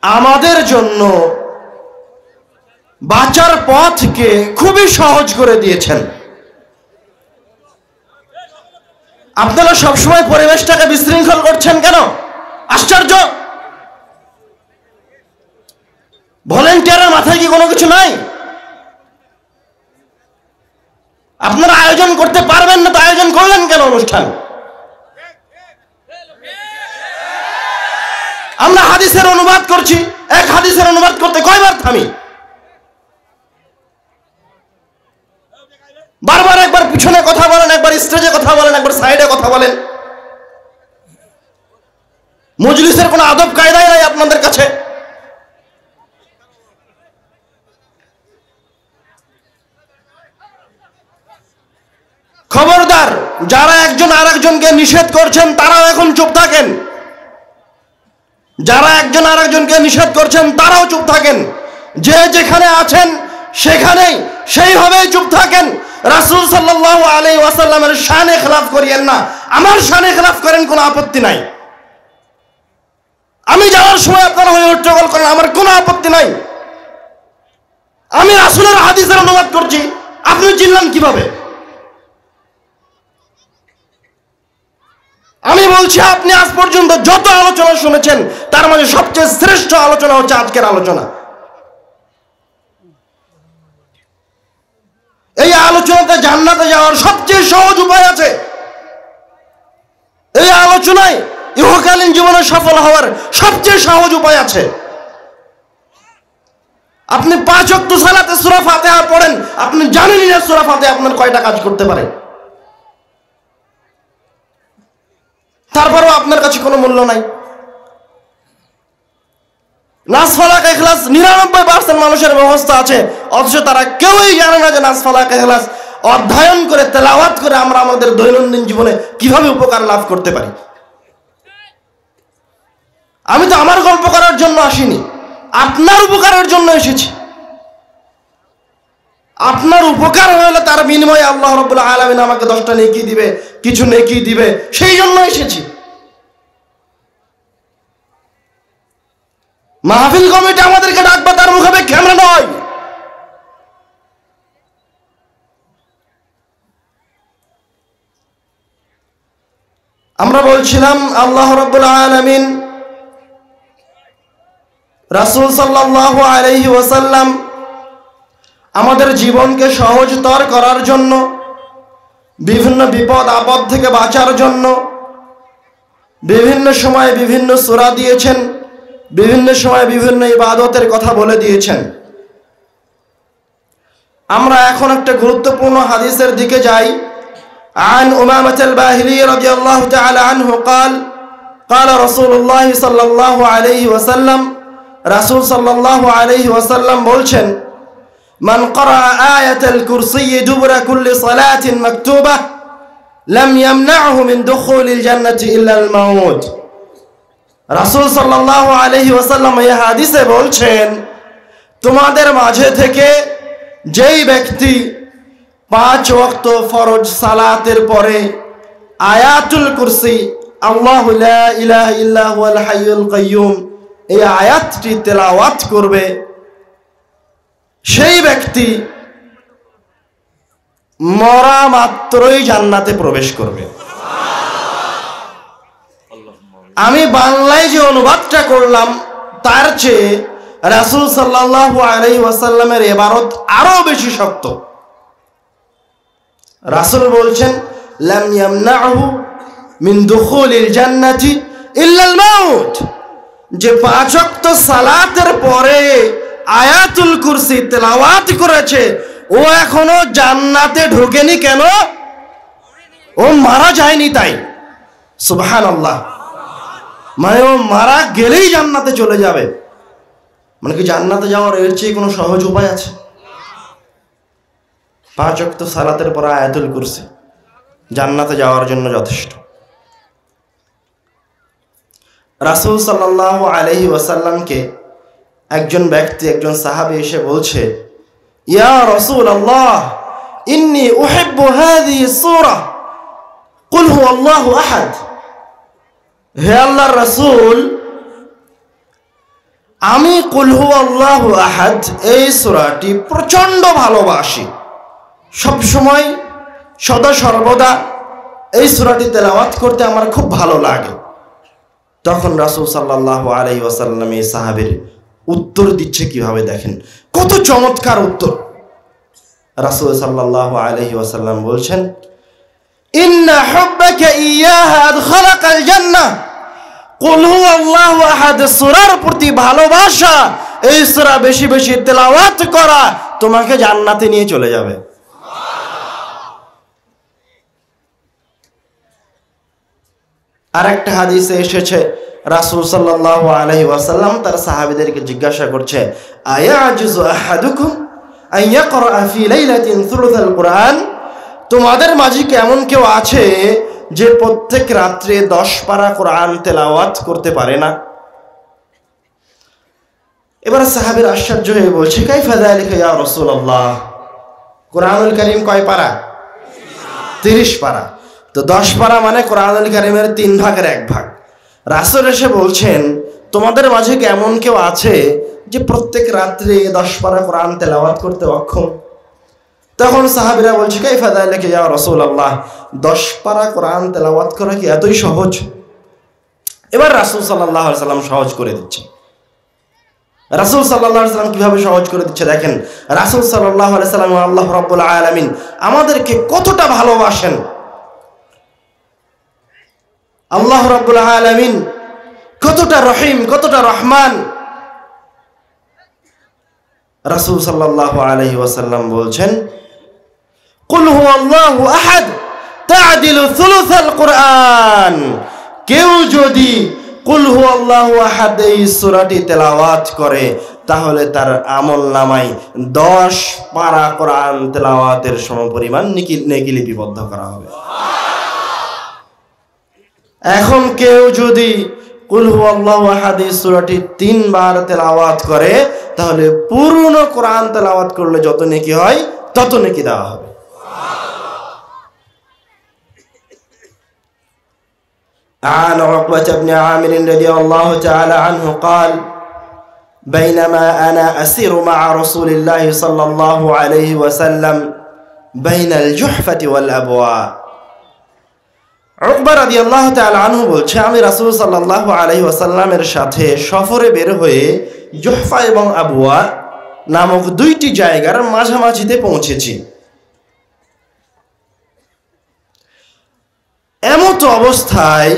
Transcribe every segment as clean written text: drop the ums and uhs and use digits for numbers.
আমাদের জন্য বাঁচার পথকে খুবই সহজ করে দিয়েছেন। আপনারা সবসময় পরিবেশটাকে বিশৃঙ্খল করছেন কেন? আশ্চর্য। ভলেন্টিয়ারের মাথায় কি কোনো কিছু নাই? আপনারা আয়োজন করতে পারবেন না তো আয়োজন করলেন কেন অনুষ্ঠান? আমরা হাদিসের অনুবাদ করছি, এক হাদিসের অনুবাদ করতে কয়বার থামি? বারবার একবার পিছনে কথা বলেন, একবার স্টেজে কথা বলেন, একবার সাইডে কথা বলেন। মজলিসের কোনো আদব কায়দাই নাই আপনাদের কাছে। খবরদার, যারা একজন আরেকজনকে নিষেধ করছেন তারাও এখন চুপ থাকেন। যারা একজন আরেকজনকে নিষেধ করছেন তারাও চুপ থাকেন। যে যেখানে আছেন সেখানেই সেইভাবেই চুপ থাকেন। রাসূল সাল্লাল্লাহু আলাইহি ওয়াসাল্লামের শানে খেলাফ করিয়েন না। আমার শানে খেলাফ করেন, কোনো আপত্তি নাই। আমি যাওয়ার সময় আপনারা হয়ে হট্টগোল করেন, আমার কোনো আপত্তি নাই। আমি রাসূলের হাদিসের অনুবাদ করছি, আপনি চিনলেন কিভাবে? আমি বলছি, আপনি আজ পর্যন্ত যত আলোচনা শুনেছেন তার মাঝে সবচেয়ে শ্রেষ্ঠ আলোচনা হচ্ছে আজকের আলোচনা। এই আলোচনাতে জান্নাতে যাওয়ার সবচেয়ে সহজ উপায় আছে। এই আলোচনায় ইহকালীন জীবনে সফল হওয়ার সবচেয়ে সহজ উপায় আছে। আপনি 5 ওয়াক্ত সালাতে সূরা ফাতিহা পড়েন, আপনি জানেনই না সূরা ফাতিহা আপনার কয়টা কাজ করতে পারে। তারপরেও আপনার কাছে কোনো মূল্য নাই। নাস ফালাক ইখলাস 99% মানুষের মুখস্থ আছে, অথচ তারা কেউই জানে না যে নাস ফালাক ইখলাস অধ্যয়ন করে, তেলাওয়াত করে আমরা আমাদের দৈনন্দিন জীবনে কিভাবে উপকার লাভ করতে পারি। আমি তো আমার গল্প করার জন্য আসিনি, আপনার উপকারের জন্য এসেছি। আপনার উপকার হলে তার বিনিময়ে আল্লাহ রাব্বুল আলামিন আমাকে 10টা নেকি দিবে, কিছু নেকি দিবে, সেই জন্য এসেছি। মাহফিল কমিটি আমাদেরকে ডাকবে, তার মুখে ক্যামেরা নয়। আমরা বলছিলাম আল্লাহ রাব্বুল আলামিন রাসূল সাল্লাল্লাহু আলাইহি ওয়াসাল্লাম আমাদের জীবনকে সহজতর করার জন্য, বিভিন্ন বিপদ আপদ থেকে বাঁচার জন্য বিভিন্ন সময় বিভিন্ন সূরা দিয়েছেন, বিভিন্ন সময় বিভিন্ন ইবাদতের কথা বলে দিয়েছেন। আমরা এখন একটা গুরুত্বপূর্ণ হাদিসের দিকে যাই। عن أمامة الباهلي رضي الله تعالى عنه قال قال رسول الله صلى الله عليه وسلم رسول صلى الله عليه وسلم বলছেন من قرأ آية الكرسي دبر كل صلاة مكتوبة لم يمنعه من دخول الجنة إلا الموت। রাসূল সাল্লাল্লাহু আলাইহি ওয়াসাল্লাম এই হাদিসে বলছেন, তোমাদের মাঝে থেকে যেই ব্যক্তি 5 ওয়াক্ত ফরজ সালাতের পরে আয়াতুল কুরসি, আল্লাহু লা ইলাহা ইল্লা হুয়াল হাইয়ুল কাইয়্যুম, এই আয়াতটি তেলাওয়াত করবে, সেই ব্যক্তি মরা মাত্রই জান্নাতে প্রবেশ করবে। আমি বাংলায় যে অনুবাদটা করলাম তার চেয়ে রাসূল সাল্লাল্লাহু আলাইহি ওয়াসাল্লামের ইবারত আরো বেশি শক্ত। রাসূল বলছেন লাম ইয়ামনাহু মিন দুখুলিল জান্নাতি ইল্লা আল মাউত, যে 5 ওয়াক্ত সালাতের পরে আয়াতুল কুরসি তেলাওয়াত করেছে ও এখনো জান্নাতে ঢোকেনি। কেন? ও মারা যায়নি তাই। সুবহানাল্লাহ। মানে ও মারা গেলেই জান্নাতে চলে যাবে। মানে কি জান্নাতে যাওয়ার এর চেয়ে কোনো সহজ উপায় আছে? 5 ওয়াক্ত সালাতের পর আয়াতুল কুরসি জান্নাতে যাওয়ার জন্য যথেষ্ট। রাসূল সাল্লাল্লাহু আলাইহি ওয়াসাল্লামকে একজন ব্যক্তি, একজন সাহাবী এসে বলছে, ইয়া রাসূলুল্লাহ ইন্নী উহিব্বু হাযিহি সূরা কুল হুয়াল্লাহু আহাদ। হে আল্লাহর রাসূল, আমি কুল হুয়াল্লাহু আহাদ এই সূরাটি প্রচণ্ড ভালোবাসি, সবসময় সদা সর্বদা এই সূরাটি তেলাওয়াত করতে আমার খুব ভালো লাগে। তখন রাসূল সাল্লাল্লাহু আলাইহি ওয়াসাল্লাম এই সাহাবীর উত্তর দিচ্ছে কিভাবে, দেখেন কত চমৎকার উত্তর। রাসূল সাল্লাল্লাহু আলাইহি ওয়াসাল্লাম বলছেন, ইন্না হুব্বাকা ইয়াহা আদখালাকাল জান্নাহ। কুল হুয়াল্লাহু আহাদ সূরার প্রতি ভালোবাসা, এই সূরা বেশি বেশি তেলাওয়াত করা তোমাকে জান্নাতে নিয়ে চলে যাবে। আরেকটা হাদিসে এসেছে রাসূল সাল্লাল্লাহু আলাইহি ওয়াসাল্লাম তার সাহাবীদেরকে জিজ্ঞাসা করছে, আয়াজুযু আহাদুকুম আন ইয়াকরা ফি লাইলাতিন সুলুসাল কুরআন। তোমাদের মাঝে কি এমন কেউ আছে যে প্রত্যেক রাত্রে 10 পারা কোরআন তেলাওয়াত করতে পারে না? এবার সাহাবীরা আশ্চর্য হয়ে বলছে, কাইফা যালিকা ইয়া রাসূলুল্লাহ, কোরআনুল কারীম কয় পারা? 30 পারা। তো 10 পারা মানে কোরআনুল কারীমের 3 ভাগের 1 ভাগ। রাসূল এসে বলছেন, তোমাদের মাঝে কি এমন কেউ আছে যে প্রত্যেক রাত্রে 10 পারা কোরআন তেলাওয়াত করতে অক্ষম? তখন সাহাবীরা বলছে, কাইফা যালিকা ইয়া রাসূলুল্লাহ, 10 পারা কোরআন তেলাওয়াত করা কি এতই সহজ? এবার রাসূল সাল্লাল্লাহু আলাইহি ওয়াসাল্লাম সহজ করে দিচ্ছে। রাসূল সাল্লাল্লাহু আলাইহি ওয়াসাল্লাম কিভাবে সহজ করে দিচ্ছে দেখেন। রাসূল সাল্লাল্লাহু আলাইহি ওয়াসাল্লাম আল্লাহ রাব্বুল আলামিন আমাদেরকে কতটা ভালোবাসেন, আল্লাহ রাব্বুল আলামিন কতটা রহিম, কতটা রহমান। রাসূল সাল্লাল্লাহু আলাইহি ওয়াসাল্লাম বলছেন, কুল হুয়াল্লাহু আহাদ তা'দিলু সুলুসাল কুরআন। কেউ যদি কুল হুয়াল্লাহু আহাদ এই সূরাটি তেলাওয়াত করে তাহলে তার আমলনামায় 10 পারা কোরআন তেলাওয়াতের সমপরিমাণ নেকি লিপিবদ্ধ করা হবে। এখন কেউ যদি কুল হুয়াল্লাহু আহাদ এই সূরাটি 3 বার তেলাওয়াত করে তাহলে পূর্ণ কোরআন তেলাওয়াত করলে যত নেকি হয় তত নেকি দেওয়া হবে। عن عقبة بن عامر رضي الله تعالى عنه قال بينما أنا أسير مع رسول الله صلى الله عليه وسلم بين الجحفة والأبواء। উকবা রাদিয়াল্লাহু তাআলা আনহু বলছে, আমি রাসূল সাল্লাল্লাহু আলাইহি ওয়াসাল্লামের সাথে সফরে বের হয়ে জুহফা এবং আবওয়া নামক 2টি জায়গার মাঝামাঝিতে পৌঁছেছি। এমত অবস্থায়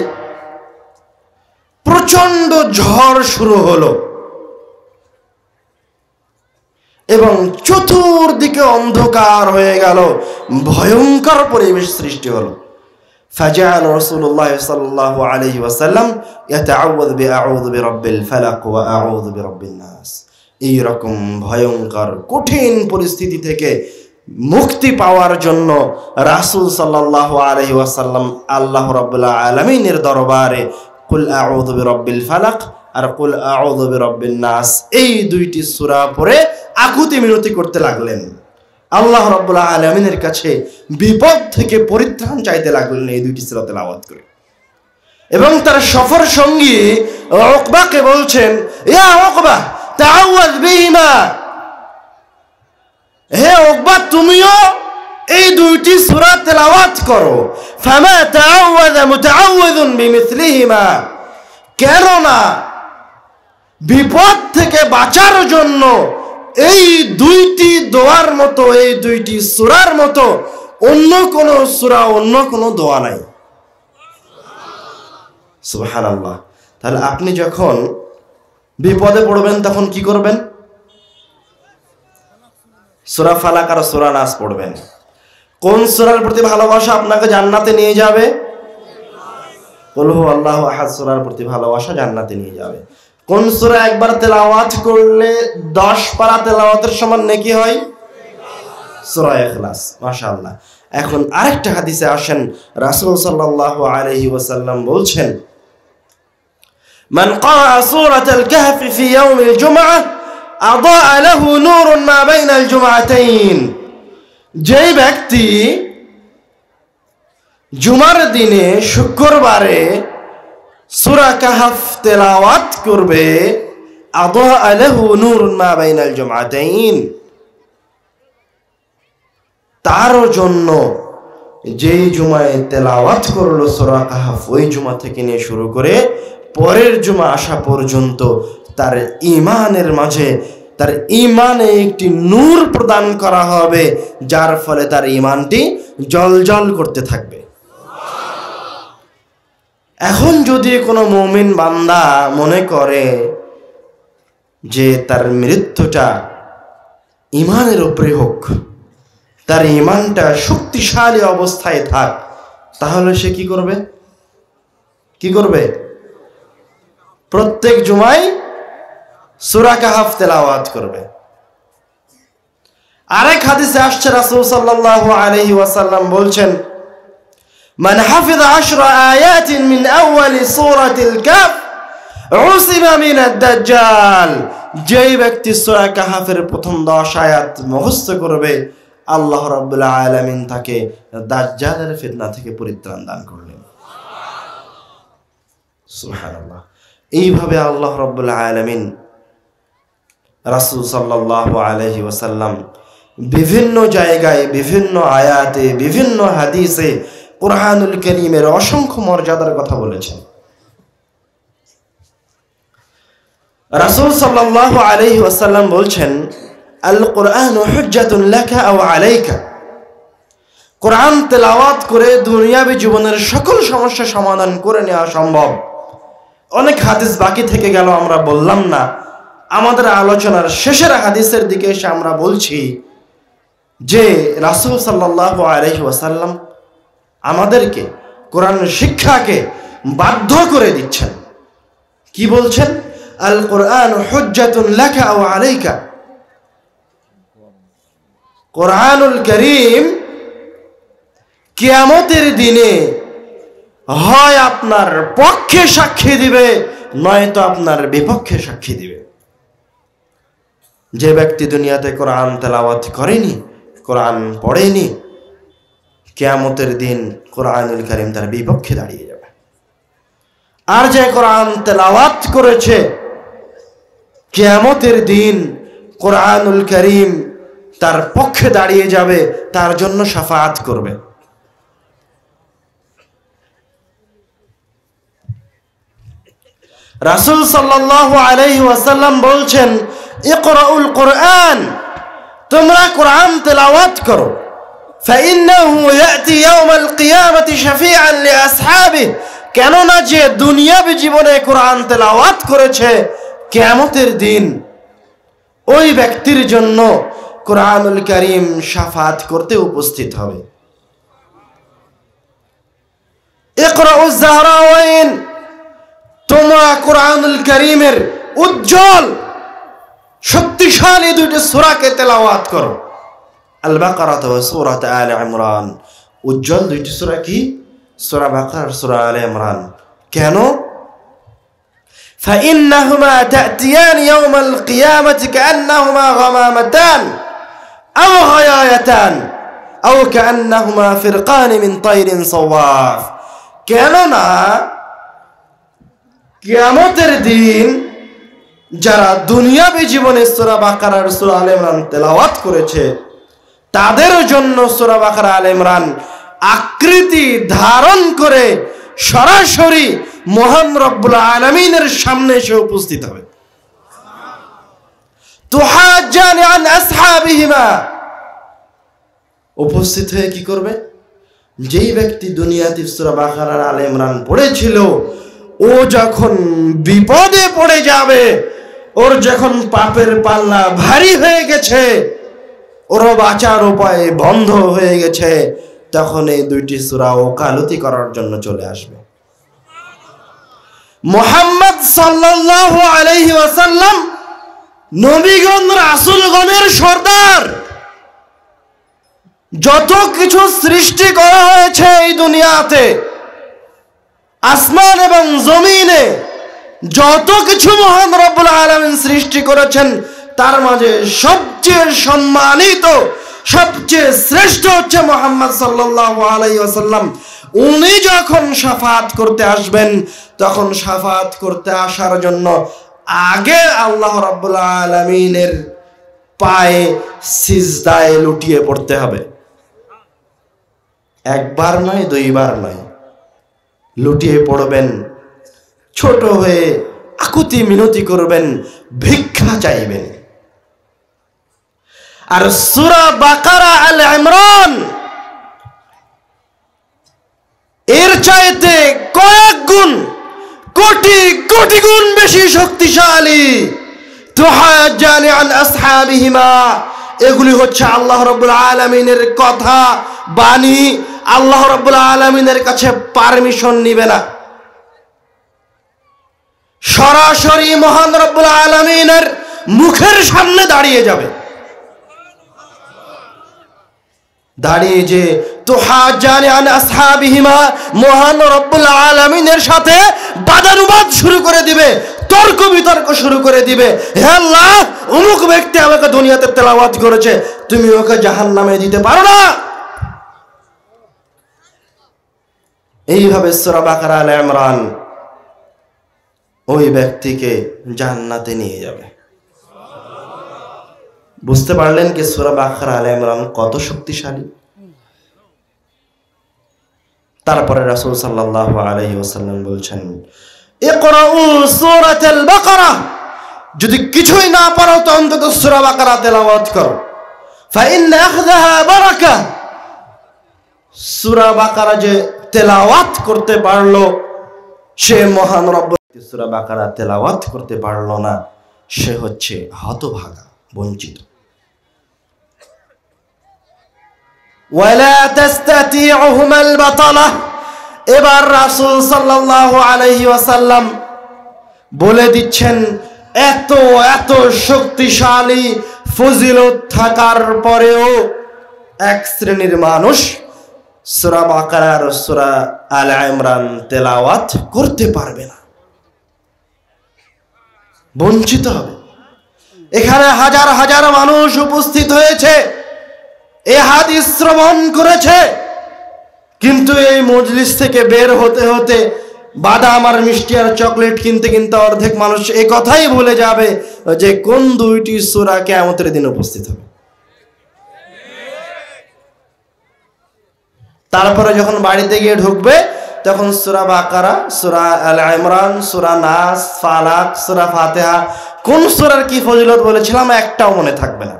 প্রচন্ড ঝড় শুরু হলো এবং চতুর্দিকে অন্ধকার হয়ে গেল, ভয়ঙ্কর পরিবেশ সৃষ্টি হলো। فجعل رسول الله صلى الله عليه وسلم يتعوذ بأعوذ برب الفلق وأعوذ برب الناس। এই রকম ভয়ঙ্কর কঠিন পরিস্থিতি থেকে মুক্তি পাওয়ার জন্য রাসূল সাল্লাল্লাহু আলাইহি ওয়াসাল্লাম আল্লাহ রাব্বুল আলামিনের দরবারে কুল আউযু বিরাব্বিল ফালাক আর কুল আউযু বিরাব্বিন নাস এই 2টি সূরা পড়ে আকুতি মিনতি করতে লাগলেন। আল্লাহ রাব্বুল আলামিনের কাছে বিপদ থেকে পরিত্রাণ চাইতে লাগলেন এই 2টি সূরা তেলাওয়াত করে। এবং তার সফর সঙ্গী উকবাকে বলছেন, ইয়া উকবা তাআওয়াজ বিহিমা, হে উকবা তুমিও এই 2টি সূরা তেলাওয়াত করো। ফামা তাআওয়াযা মুতাআওযিযুন বিমিসলিহিমা, কেননা বিপদ থেকে বাঁচার জন্য এই 2টি দোয়ার মতো, এই 2টি সূরার মতো অন্য কোন সূরা, অন্য কোন দোয়া নাই। সুবহানাল্লাহ। তাহলে আপনি যখন বিপদে পড়বেন তখন কি করবেন? সূরা ফালাক আর সূরা নাস পড়বেন। কোন সূরার প্রতি ভালোবাসা আপনাকে জান্নাতে নিয়ে যাবে? কুল হুয়াল্লাহু আহাদ সূরার প্রতি ভালোবাসা জান্নাতে নিয়ে যাবে। কোন সূরা একবার তেলাওয়াত করলে 10 পারা তেলাওয়াতের সমান নেকি হয়? সূরা ইখলাস। মাশাআল্লাহ। এখন আরেকটা হাদিসে আসেন, রাসূল সাল্লাল্লাহু আলাইহি ওয়াসাল্লাম বলছেন, মান ক্বারা সূরাতাল কাহফ ফি ইয়াউমিল জুমআহ আদাআ লাহু নূরুন মা বাইনাল জুমআতাইন। যেই ব্যক্তি জুমার দিনে, শুক্রবারে সূরা কাহফ তেলাওয়াত করবে, আদাআ লাহু নূরুন মা বাইনাল জুমআতাইন, তার জন্য যেই জুমায় তেলাওয়াত করলো সূরা কাহফ, ওই জুমা থেকে নিয়ে শুরু করে পরের জুমা আসা পর্যন্ত তার ঈমানের মাঝে, তার ঈমানে একটি নূর প্রদান করা হবে, যার ফলে তার ঈমানটি জ্বলজ্বল করতে থাকবে। এখন যদি কোনো মুমিন বান্দা মনে করে যে তার মৃত্যুটা ঈমানের উপরে হোক, তার ঈমানটা শক্তিশালী অবস্থায় থাক, তাহলে সে কি করবে? কি করবে? প্রত্যেক জুমায় সূরা কাহফ তেলাওয়াত করবে। আরেক হাদিসে আসছে রাসূল সাল্লাল্লাহু আলাইহি ওয়াসাল্লাম বলছেন, মান হাফিযা 10 আয়াতিন মিন আউয়ালি সূরাতিল কাহফ উসিমা মিনাদ দাজ্জাল, যেই ব্যক্তি সূরা কাহফের প্রথম 10 আয়াত মুখস্থ করবে, আল্লাহ রাব্বুল আলামিন তাকে দাজ্জালের ফিতনা থেকে পরিত্রাণ দান করলেন। সুবহানাল্লাহ। এইভাবে আল্লাহ রাব্বুল আলামিন রাসূল সাল্লাল্লাহু আলাইহি ওয়াসাল্লাম বিভিন্ন জায়গায়, বিভিন্ন আয়াতে, বিভিন্ন হাদিসে কুরআনুল কারীমের অসংখ্য মর্যাদার কথা বলেছেন। রাসূল সাল্লাল্লাহু আলাইহি ওয়াসাল্লাম বলছেন, আল কুরআনু হুজ্জাতুন লাকা আও আলাইকা, কোরআন তেলাওয়াত করে দুনিয়াবী জীবনের সকল সমস্যা সমাধান করে নেওয়া সম্ভব। অনেক হাদিস বাকি থেকে গেল, আমরা বললাম না। আমাদের আলোচনার শেষের হাদিসের দিকে এসে আমরা বলছি যে রাসূল সাল্লাল্লাহু আলাইহি ওয়াসাল্লাম আমাদেরকে কোরআন শিক্ষাকে বাধ্য করে দিচ্ছেন। কি বলছেন? আল কুরআনু হুজ্জাতুন লাকা আও আলাইকা, কোরআনুল কারীম কিয়ামতের দিনে হয় আপনার পক্ষে সাক্ষী দিবে, নয়তো আপনার বিপক্ষে সাক্ষী দিবে। যে ব্যক্তি দুনিয়াতে কোরআন তেলাওয়াত করেনি, কোরআন পড়েনি, কিয়ামতের দিন কোরআনুল কারীম তার বিপক্ষে দাঁড়িয়ে যাবে। আর যে কোরআন তেলাওয়াত করেছে, কিয়ামতের দিন কোরআনুল কারীম তার পক্ষে দাঁড়িয়ে যাবে, তার জন্য শাফাআত করবে। রাসূল সাল্লাল্লাহু আলাইহি ওয়াসাল্লাম বলছেন, ইকরাউল কুরআন, তোমরা কোরআন তেলাওয়াত করো, ফাইন্নাহু ইয়াতি ইয়াউমাল কিয়ামাতি শাফিআন লিআসহাবিহি, কেননা যে দুনিয়াবী জীবনে কোরআন তেলাওয়াত করেছে, কিয়ামতের দিন ওই ব্যক্তির জন্য কোরআনুল কারীম শাফাআত করতে উপস্থিত হবে। ইকরাউজ যাহরাওয়াইন, তোমরা কোরআনুল কারীমের উজ্জ্বল শক্তিশালী দুইটি সূরাকে তেলাওয়াত করো, আল বাকারা ওয়া সূরা আলে ইমরান। উজ্জ্বল দুইটি সূরা কি? সূরা বাকারা, সূরা আলে ইমরান। কেন? فإنهما تأتيان يوم القيامة كأنهما غمامتان أو غيايتان أو كأنهما فرقان من طير صواف, কেননা কিয়ামতের দিন যারা দুনিয়াবী জীবনে সূরা বাকারা আর সূরা আলে ইমরান তেলাওয়াত করেছে, তাদের জন্য সূরা বাকারা আলে ইমরান আকৃতি ধারণ করে সরাসরি মহান রব্বুল আলামিনের সামনে এসে উপস্থিত হবে। তুহাজ্জানি আন আসহাবিহিমা, উপস্থিত হয়ে কি করবে? যেই ব্যক্তি দুনিয়াতে সূরা বাকারা আর আলে ইমরান পড়েছিল, ও যখন বিপদে পড়ে যাবে, ওর যখন পাপের পাল্লা ভারী হয়ে গেছে, ওর বাঁচার উপায় বন্ধ হয়ে গেছে, তখন এই দুইটি সূরা ওকালতি করার জন্য চলে আসবে। মুহাম্মদ সাল্লাল্লাহু আলাইহি ওয়াসাল্লাম নবীগণ রাসূলগণের সর্দার। যত কিছু সৃষ্টি করা হয়েছে এই দুনিয়াতে, আসমান এবং জমিনে যত কিছু মহান রব্বুল আলামিন সৃষ্টি করেছেন, তার মাঝে সবচেয়ে সম্মানিত, সবচেয়ে শ্রেষ্ঠ হচ্ছে মুহাম্মদ সাল্লাল্লাহু আলাইহি ওয়াসাল্লাম। উনি যখন শাফাআত করতে আসবেন, তখন শাফাআত করতে আসার জন্য আগে আল্লাহ রাব্বুল আলামিনের পায়ে সিজদায় লুটিয়ে পড়তে হবে। একবার নয়, দুইবার নয়, লুটিয়ে পড়বেন, ছোট হয়ে আকুতি মিনতি করবেন, ভিক্ষা চাইবেন। আর সূরা বাকারা, আল ইমরান এর চাইতে কয়েক গুণ, কোটি কোটি গুণ বেশি শক্তিশালী। তুহাজ্জানি আন আসহাবিহিমা, এগুলি হচ্ছে আল্লাহ রাব্বুল আলামিনের কথা, বাণী। আল্লাহ রাব্বুল আলামিনের কাছে পারমিশন নিবে না, সরাসরি মহান রাব্বুল আলামিনের মুখের সামনে দাঁড়িয়ে যাবে। দাঁড়িয়ে যে তুহাজ্জানি আন আসহাবিহিমা, মহান রব্বুল আলামিনের সাথে বাদানুবাদ শুরু করে দিবে, তর্ক বিতর্ক শুরু করে দিবে। হে আল্লাহ, অমুক ব্যক্তি আমাকে দুনিয়াতে তেলাওয়াত করেছে, তুমি ওকে জাহান্নামে দিতে পারো না। এইভাবে সূরা বাকারা, আল ইমরান ওই ব্যক্তিকে জান্নাতে নিয়ে যাবে। বুঝতে পারলেন কি সূরা বাকারা, আল ইমরান কত শক্তিশালী? তারপরে রাসূল সাল্লাল্লাহু আলাইহি ওয়াসাল্লাম বলছেন, ইকরাউ সূরাতাল বাকারা, যদি কিছুই না পারো তো অন্তত সূরা বাকারা তেলাওয়াত করো। ফাইন্না আখযাহা বারাকা, সূরা বাকারা যে তেলাওয়াত করতে পারলো, সে মহান রব্বুল সূরা বাকারা তেলাওয়াত করতে পারলো না, সে হচ্ছে হতভাগা, বঞ্চিত। ওয়ালা তাস্তাতিউহুমাল বাতালা, এবার রাসূল সাল্লাল্লাহু আলাইহি ওয়াসাল্লাম বলে দিচ্ছেন, এত এত শক্তিশালী ফজিলত থাকার পরেও এক শ্রেণীর মানুষ সূরা বাকারা আর সূরা আল ইমরান তেলাওয়াত করতে পারবে না, বঞ্চিত হবে। এখানে হাজার হাজার মানুষ উপস্থিত হয়েছে, এই হাদিস শ্রবণ করেছে, কিন্তু এই মজলিস থেকে বের হতে হতে বাদাম আর মিষ্টি আর চকলেট কিনতে কিনতে অর্ধেক মানুষ এই কথাই ভুলে যাবে যে কোন দুইটি সূরা কিয়ামতের দিন উপস্থিত হবে। তারপরে যখন বাড়িতে গিয়ে ঢুকবে, তখন সূরা বাকারা, সূরা আল ইমরান, সূরা নাস, ফালাক, সূরা ফাতিহা, কোন সূরার কি ফজিলত বলেছিলাম একটাও মনে থাকবে না।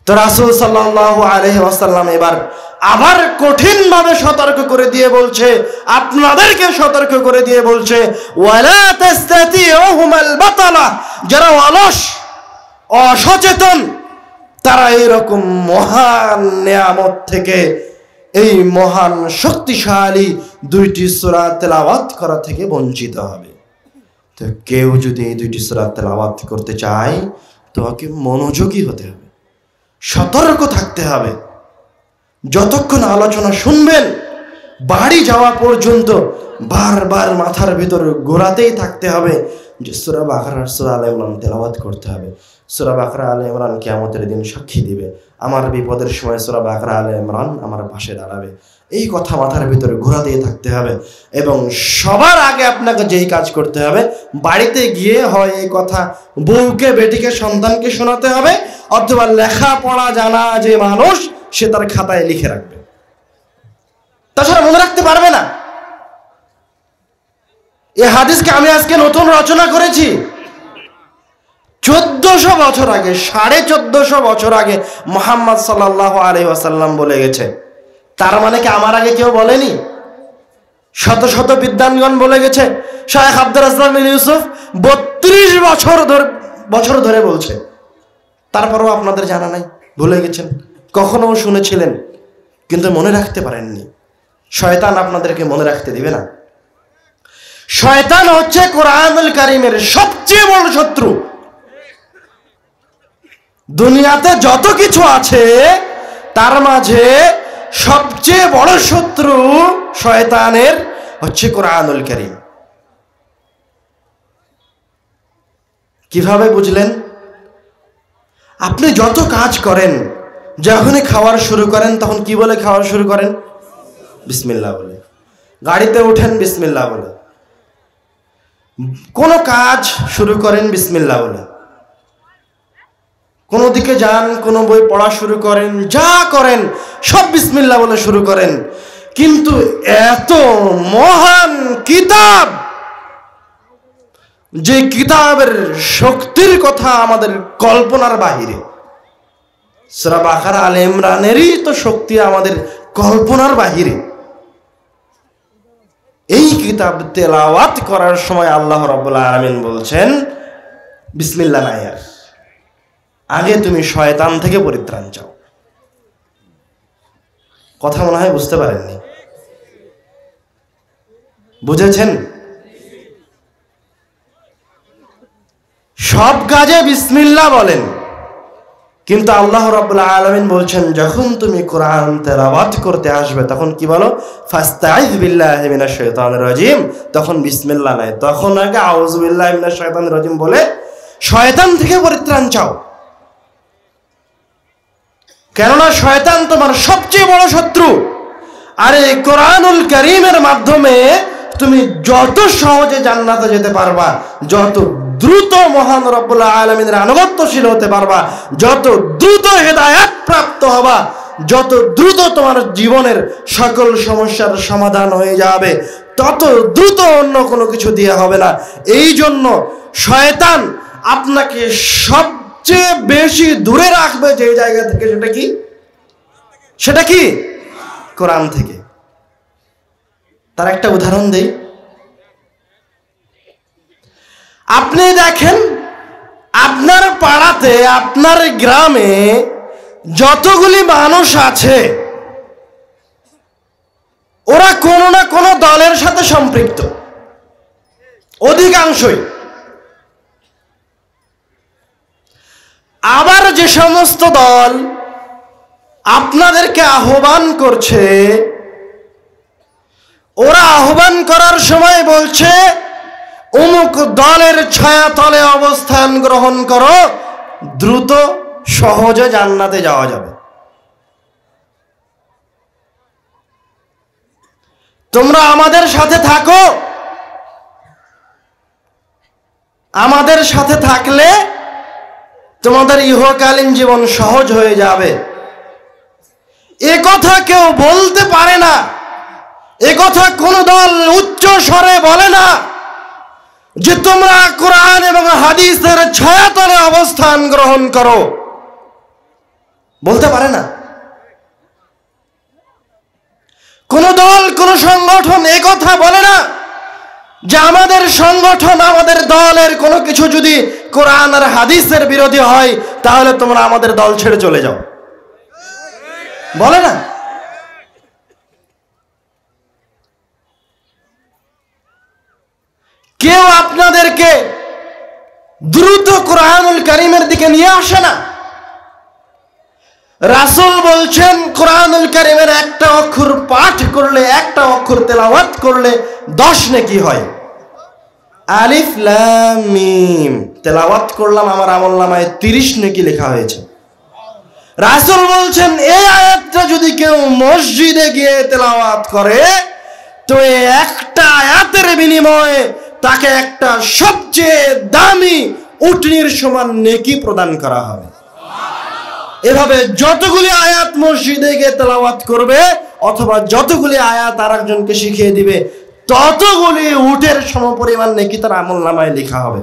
তো রাসূল সাল্লাল্লাহু আলাইহি ওয়াসাল্লাম এবার আবার কঠিন ভাবে সতর্ক করে দিয়ে বলছে, আপনাদেরকে সতর্ক করে দিয়ে বলছে, ওয়ালা তাস্তাতিউহুমাল বাতালা, যারা অলস অসচেতন তারা এরকম মহান নিয়ামত থেকে, এই মহান শক্তিশালী দুইটি সূরা তেলাওয়াত করা থেকে বঞ্চিত হবে। তো কেউ যদি এই দুইটি সূরা তেলাওয়াত করতে চায়, তোমাকে মনোযোগী হতে হবে, সতর্ক থাকতে হবে। যতক্ষণ আলোচনা শুনবেন, বাড়ি যাওয়া পর্যন্ত বারবার মাথার ভিতর ঘোরাতেই থাকতে হবে যে সূরা বাকারা, সূরা আল ইমরান তেলাওয়াত করতে হবে। সূরা বাকারা, আল ইমরান কিয়ামতের দিন সাক্ষী দিবে, আমার বিপদের সময় সূরা বাকারা, আল ইমরান আমার পাশে দাঁড়াবে। এই কথা মাথার ভিতরে ঘোরাতেই থাকতে হবে। এবং সবার আগে আপনাকে যেই কাজ করতে হবে, বাড়িতে গিয়ে হয় এই কথা বউকে, বেটিকে, সন্তানকে শোনাতে হবে, অথবা লেখাপড়া জানা যে মানুষ সে তার খাতায় লিখে রাখবে, তাছাড়া মনে রাখতে পারবে না। এই হাদিসকে আমি আজকে নতুন রচনা করেছি। 1400 বছর আগে, 1450 বছর আগে মুহাম্মদ সাল্লাল্লাহু আলাইহি ওয়াসাল্লাম বলে গেছে। তার মানে কি আমার আগে কেউ বলেনি? শত শত বিদ্বানগণ বলে গেছে। শায়খ আব্দুর রাজ্জাক বিন ইউসুফ 32 বছর ধরে বলছে, তারপরেও আপনাদের জানা নাই, ভুলে গেছেন। কখনো শুনেছিলেন কিন্তু মনে রাখতে পারেননি। শয়তান আপনাদেরকে মনে রাখতে দিবে না। শয়তান হচ্ছে কোরআনুল কারীমের সবচেয়ে বড় শত্রু। দুনিয়াতে যত কিছু আছে তার মাঝে সবচেয়ে বড় শত্রু শয়তানের হচ্ছে কোরআনুল কারীম। কিভাবে বুঝলেন? আপনি যত কাজ করেন, যখনই খাওয়ার শুরু করেন তখন কি বলে খাওয়া শুরু করেন? বিসমিল্লাহ বলে। গাড়িতে ওঠেন বিসমিল্লাহ বলে, কোনো কাজ শুরু করেন বিসমিল্লাহ বলে, কোনো দিকে যান, কোনো বই পড়া শুরু করেন, যা করেন সব বিসমিল্লাহ বলে শুরু করেন। কিন্তু এত মহান কিতাব, যে কিতাবের শক্তির কথা আমাদের কল্পনার বাহিরে, সূরা বাকারা আলে ইমরানেরই তো শক্তি আমাদের কল্পনার বাহিরে। এই কিতাব তেলাওয়াত করার সময় আল্লাহ রাব্বুল আলামিন বলছেন বিসমিল্লাহ নাই, আর আগে তুমি শয়তান থেকে পরিত্রাণ চাও। কথা মনে হয় বুঝতে পারেননি, বুঝেছেন? সব কাজে বিসমিল্লাহ বলেন, কিন্তু আল্লাহ রাব্বুল আলামিন বলছেন যখন তুমি কোরআন তেলাওয়াত করতে আসবে তখন কি বলো? ফাস্তাইয বিল্লাহি মিনাশ শাইতানির রাজিম। তখন বিসমিল্লাহ নাই, তখন আগে আউযু বিল্লাহি মিনাশ শাইতানির রাজিম বলে শয়তান থেকে পরিত্রাণ চাও। কেননা শয়তান তোমার সবচেয়ে বড় শত্রু। আর এই কোরআনুল কারীমের মাধ্যমে তুমি যত সহজে জান্নাতে যেতে পারবা, যত দ্রুত মহান রব্বুল আলামিনের আনুগত্যশীল হতে পারবা, যত দ্রুত হেদায়েত প্রাপ্ত হবা, যত দ্রুত তোমার জীবনের সকল সমস্যার সমাধান হয়ে যাবে, তত দ্রুত অন্য কোনো কিছু দিয়ে হবে না। এই জন্য শয়তান আপনাকে সবচেয়ে বেশি দূরে রাখবে যে জায়গা থেকে, সেটা কি? কোরআন থেকে। তার একটা উদাহরণ দেই। আপনি দেখেন আপনার পাড়াতে, আপনার গ্রামে যতগুলি মানুষ আছে ওরা কোনো না কোনো দলের সাথে সম্পৃক্ত, অধিকাংশই। আবার যে সমস্ত দল আপনাদেরকে আহ্বান করছে, ওরা আহ্বান করার সময় বলছে অমুক দলের ছায়াতলে অবস্থান গ্রহণ করো, দ্রুত সহজে জান্নাতে যাওয়া যাবে। তোমরা আমাদের সাথে থাকো, আমাদের সাথে থাকলে তোমাদের ইহকালীন জীবন সহজ হয়ে যাবে। এ কথা কেউ বলতে পারে না, এ কথা কোন দল উচ্চ স্বরে বলে না যে তোমরা কোরআন এবং হাদিসের ছায়াতলে অবস্থান গ্রহণ করো, বলতে পারে না। কোন দল, কোন সংগঠন এ কথা বলে না যে আমাদের সংগঠন, আমাদের দলের কোনো কিছু যদি কোরআন আর হাদিসের বিরোধী হয় তাহলে তোমরা আমাদের দল ছেড়ে চলে যাও, বলে না। কেউ আপনাদেরকে দ্রুত কোরআনুল কারীমের দিকে নিয়ে আসে না। রাসূল বলছেন কোরআনুল কারীমের একটা অক্ষর পাঠ করলে, একটা অক্ষর তেলাওয়াত করলে 10 নেকি হয়। আলিফ লাম মিম তেলাওয়াত করলাম, আমার আমলনামায় 30 নেকি লেখা হয়েছে। রাসূল বলছেন এই আয়াতটা যদি কেউ মসজিদে গিয়ে তেলাওয়াত করে তো এই একটা আয়াতের বিনিময়ে তাকে একটা সবচেয়ে দামি উটনির সমান নেকি প্রদান করা হবে। এভাবে যতগুলি আয়াত মসজিদে গিয়ে তেলাওয়াত করবে অথবা যতগুলি আয়াত আরেকজনকে শিখিয়ে দিবে ততগুলি উটের সমপরিমাণ নেকি তার আমলনামায় লেখা হবে।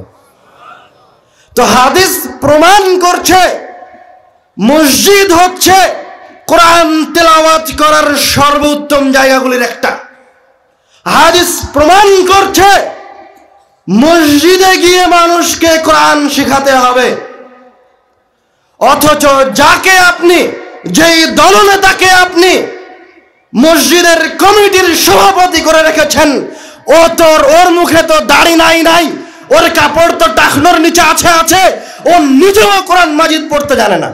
তো হাদিস প্রমাণ করছে মসজিদ হচ্ছে কোরআন তেলাওয়াত করার সর্বোত্তম জায়গাগুলির একটা। হাদিস প্রমাণ করছে মসজিদে গিয়ে মানুষকে কোরআন শেখাতে হবে, অথচ যাকে আপনি, যেই দলনেতাকে আপনি মসজিদের কমিটির সভাপতি করে রেখেছেন, ওর মুখে তো দাড়ি নাই, ওর কাপড় তো টাকনোর নিচে আছে, ও নিজেও কোরআন মাজিদ পড়তে জানে না।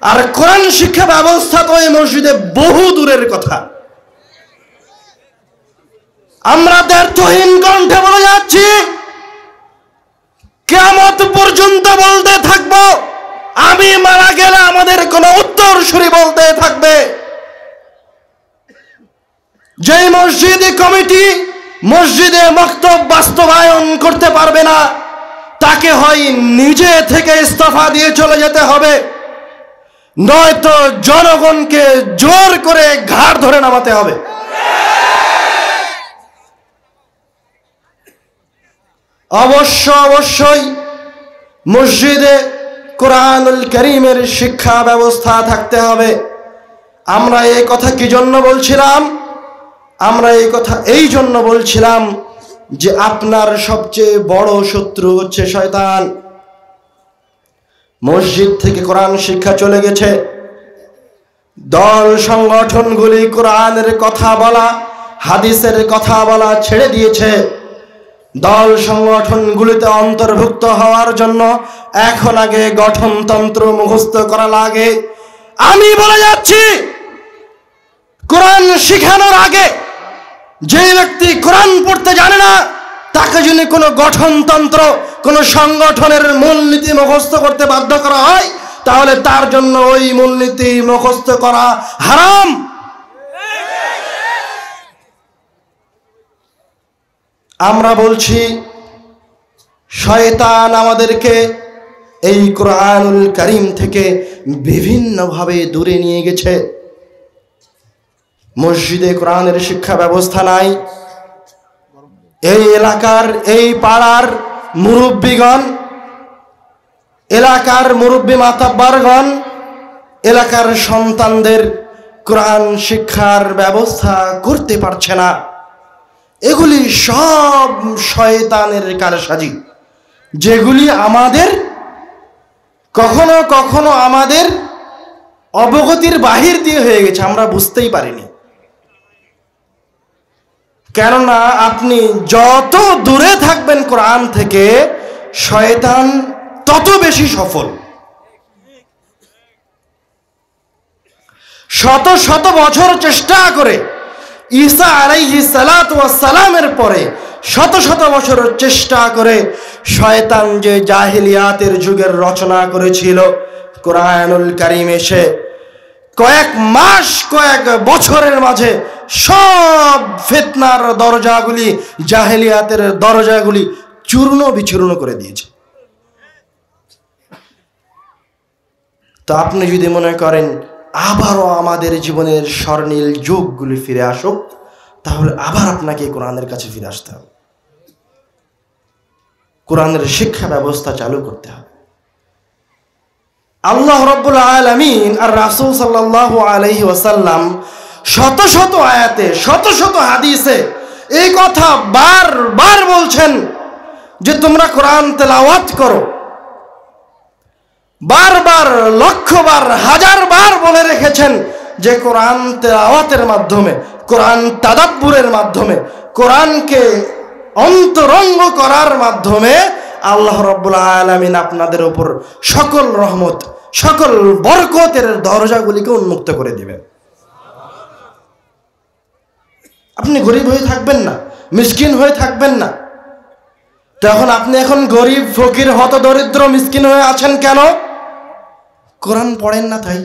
আর কোরআন শিক্ষা ব্যবস্থা তো এই মসজিদে বহু দূরের কথা। আমরা দ্ব্যর্থহীন কণ্ঠে বলে যাচ্ছি, কিয়ামত পর্যন্ত বলতে থাকবো, আমি মারা গেলে আমাদের কোন উত্তরসূরি বলতে থাকবে, যে মসজিদ কমিটি মসজিদে মক্তব বাস্তবায়ন করতে পারবে না, তাকে হয় নিজে থেকে ইস্তফা দিয়ে চলে যেতে হবে, নয়তো জনগণকে জোর করে ঘাড় ধরে নামাতে হবে। অবশ্যই মসজিদে কোরআনুল কারীমের শিক্ষা ব্যবস্থা থাকতে হবে। আমরা এই কথা কি জন্য বলছিলাম? আমরা এই কথা এই জন্য বলছিলাম যে আপনার সবচেয়ে বড় শত্রু হচ্ছে শয়তান। মসজিদ থেকে কোরআন শিক্ষা চলে গেছে, দল সংগঠনগুলি কোরআনের কথা বলা, হাদিসের কথা বলা ছেড়ে দিয়েছে। দল সংগঠনগুলিতে অন্তর্ভুক্ত হওয়ার জন্য এখন আগে গঠনতন্ত্র মুখস্থ করা লাগে। আমি বলে যাচ্ছি, কোরআন শিখানোর আগে যে ব্যক্তি কোরআন পড়তে জানে না, তাকে যদি কোনো গঠনতন্ত্র, কোনো সংগঠনের মূলনীতি মুখস্থ করতে বাধ্য করা হয়, তাহলে তার জন্য ওই মূলনীতি মুখস্থ করা হারাম। আমরা বলছি, শয়তান আমাদেরকে এই কোরআনুল কারীম থেকে বিভিন্নভাবে দূরে নিয়ে গেছে। মসজিদে কোরআনের শিক্ষা ব্যবস্থা নাই। এই এলাকার, এই পাড়ার মুরব্বীগণ, এলাকার মুরব্বী মাতাব্বারগণ এলাকার সন্তানদের কোরআন শিক্ষার ব্যবস্থা করতে পারছে না। এগুলি সব শয়তানের কারসাজি, যেগুলি আমাদের কখনো কখনো আমাদের অবগতির বাহির দিয়ে হয়ে গেছে, আমরা বুঝতেই পারিনি। কেননা আপনি যত দূরে থাকবেন কোরআন থেকে, শয়তান তত বেশি সফল। শত শত বছর চেষ্টা করে ঈসা আলাইহিস সালাতু ওয়াস সালামের পরে শত শত বছর চেষ্টা করে শয়তান যে জাহিলিয়াতের যুগের রচনা করেছিল, কোরআনুল কারীম এসে কয়েক মাস, কয়েক বছরের মাঝে সব ফিতনার দরজাগুলি, জাহিলিয়াতের দরজাগুলি চূর্ণ বিচূর্ণ করে দিয়েছে। তো আপনি যদি মনে করেন আবারও আমাদের জীবনের স্বর্ণিল যুগগুলি ফিরে আসুক, তাহলে আবার আপনাকে কোরআনের কাছে ফিরে আসতে হবে, কোরআনের শিক্ষা ব্যবস্থা চালু করতে হবে। আল্লাহ রাব্বুল আলামিন আর রাসূল সাল্লাল্লাহু আলাইহি ওয়াসাল্লাম শত শত আয়াতে, শত শত হাদিসে এই কথা বারবার বলছেন যে তোমরা কোরআন তেলাওয়াত করো। বারবার, লক্ষবার, হাজারবার বলে রেখেছেন যে কোরআন তেলাওয়াতের মাধ্যমে, কোরআন তাদাব্বুরের মাধ্যমে, কোরআনকে অন্তরঙ্গ করার মাধ্যমে আল্লাহ রাব্বুল আলামিন আপনাদের উপর সকল রহমত, সকল বরকতের দরজাগুলিকে উন্মুক্ত করে দিবেন। আপনি গরিব হয়ে থাকবেন না, মিসকিন হয়ে থাকবেন না। তখন আপনি এখন গরিব, ফকির, হতদরিদ্র, মিসকিন হয়ে আছেন কেন? কোরআন পড়েন না তাই।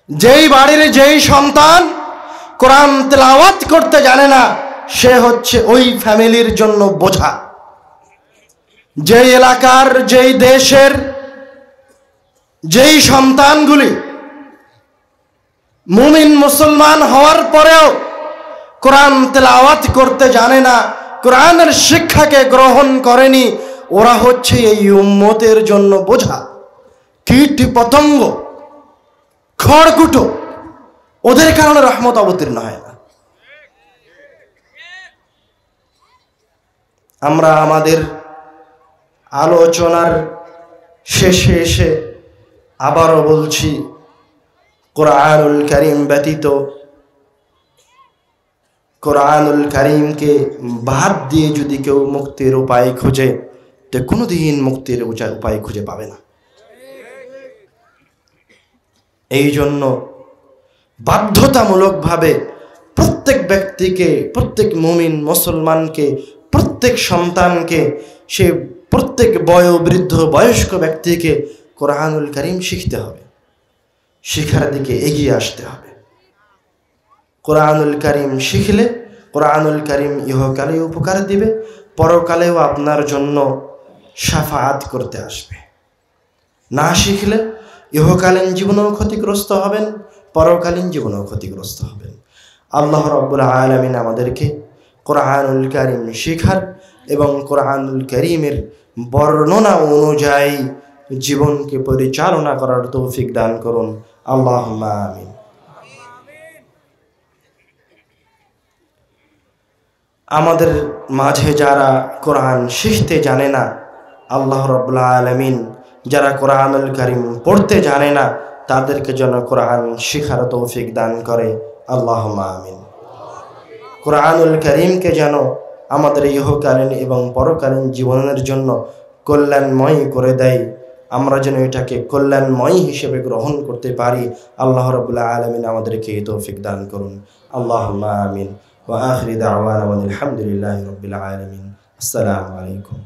যেই বাড়ির যেই সন্তান কোরআন তেলাওয়াত করতে জানে না, সে হচ্ছে ওই ফ্যামিলির জন্য বোঝা। যেই এলাকার, যেই দেশের যেই সন্তানগুলি মুমিন মুসলমান হওয়ার পরেও কোরআন তেলাওয়াত করতে জানে না, কোরআনের শিক্ষাকে গ্রহণ করেনি, ওরা হচ্ছে এই উম্মতের জন্য বোঝা, কীট পতঙ্গ, খড়কুটো। ওদের কারণে রহমত অবতীর্ণ হয় না। আমরা আমাদের আলোচনার শেষে এসে আবারও বলছি, কোরআনুল কারীম ব্যতীত, কোরআনুল কারীমকে বাদ দিয়ে যদি কেউ মুক্তির উপায় খুঁজে, তো কোনোদিন মুক্তির উপায় খুঁজে পাবে না। এই জন্য বাধ্যতামূলকভাবে প্রত্যেক ব্যক্তিকে, প্রত্যেক মুমিন মুসলমানকে, প্রত্যেক সন্তানকে, সে প্রত্যেক বয়োবৃদ্ধ বয়স্ক ব্যক্তিকে কোরআনুল কারীম শিখতে হবে, শিখার দিকে এগিয়ে আসতে হবে। কোরআনুল কারীম শিখলে কোরআনুল কারীম ইহকালে উপকার দিবে, পরকালেও আপনার জন্য শাফাআত করতে আসবে। না শিখলে ইহকালীন জীবনেও ক্ষতিগ্রস্ত হবেন, পরকালীন জীবনেও ক্ষতিগ্রস্ত হবেন। আল্লাহ রাব্বুল আলামিন আমাদেরকে কোরআনুল কারীম শিখার এবং কোরআনুল কারীমের বর্ণনা অনুযায়ী জীবনকে পরিচালনা করার তৌফিক দান করুন। আল্লাহুম্মা আমিন। আমাদের মাঝে যারা কোরআন শিখতে জানে না, আল্লাহ রাব্বুল আলামিন যারা কোরআনুল কারীম পড়তে জানে না, তাদেরকে যেন কোরআন শিখার তৌফিক দান করে। আল্লাহুম্মা আমিন। কোরআনুল কারীমকে যেন আমাদের ইহকালীন এবং পরকালীন জীবনের জন্য কল্যাণময় করে দেয়, আমরা যেন এটাকে কল্যাণময় হিসেবে গ্রহণ করতে পারি। আল্লাহ রাব্বুল আলামিন আমাদেরকে এই তৌফিক দান করুন। আল্লাহুম্মা আমিন। ওয়া আখিরু দাওয়ানা আলহামদুলিল্লাহি রাব্বিল আলামিন। আসসালামু আলাইকুম।